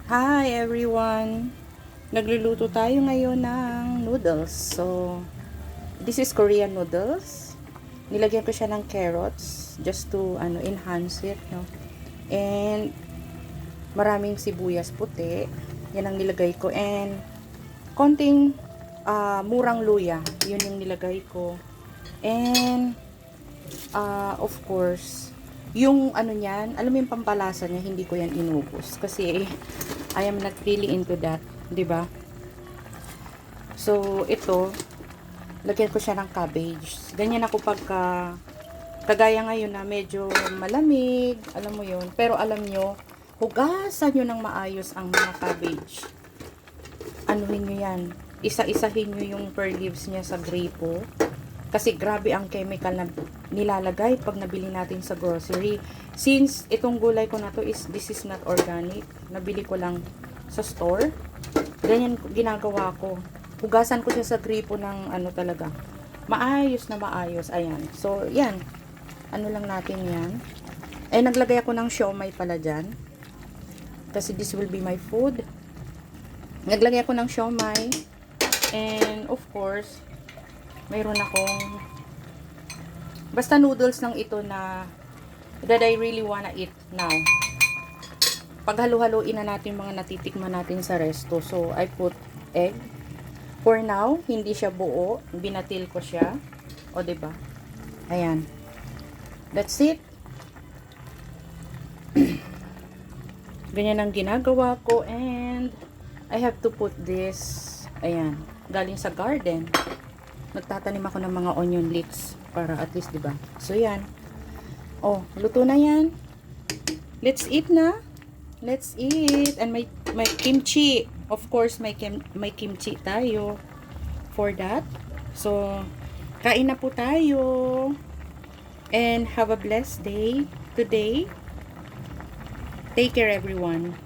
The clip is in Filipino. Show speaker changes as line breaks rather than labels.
Hi everyone! Nagluluto tayo ngayon ng noodles. So, this is Korean noodles. Nilagyan ko siya ng carrots just to enhance it, no? And maraming sibuyas puti. Yan ang nilagay ko. And konting murang luya. Yun yung nilagay ko. And of course, yung niyan, alam mo yung pampalasa niya, hindi ko yan inubos kasi I am not really into that, 'di ba? So ito, lagyan ko siya ng cabbage. Ganyan ako pagka kagaya ngayon na medyo malamig, alam mo 'yun. Pero alam nyo, hugasan nyo ng maayos ang mga cabbage. Anuhin nyo yan. Isa-isahin nyo yung pearl leaves niya sa gripo. Kasi grabe ang chemical na nilalagay pag nabili natin sa grocery. Since itong gulay ko na to this is not organic. Nabili ko lang sa store. Ganyan ginagawa ko. Hugasan ko siya sa gripo ng talaga. Maayos na maayos. Ayan. So, yan. Ano lang natin yan. Eh, naglagay ako ng siomai pala dyan. Kasi this will be my food. Naglagay ako ng siomai. And, of course, mayroon akong basta noodles lang ito na that I really wanna eat now. Paghalu-haluin na natin mga natitikman natin sa resto. So, I put egg. For now, hindi siya buo. Binatil ko siya. O, diba? Ayan. That's it. Ganyan ang ginagawa ko. And, I have to put this. Ayan. Galing sa garden. Nagtatanim ako ng mga onion leeks para at least, 'di ba? So 'yan. Oh, luto na 'yan. Let's eat na. Let's eat. And my kimchi. Of course, may kimchi tayo for that. So, kain na po tayo. And have a blessed day today. Take care everyone.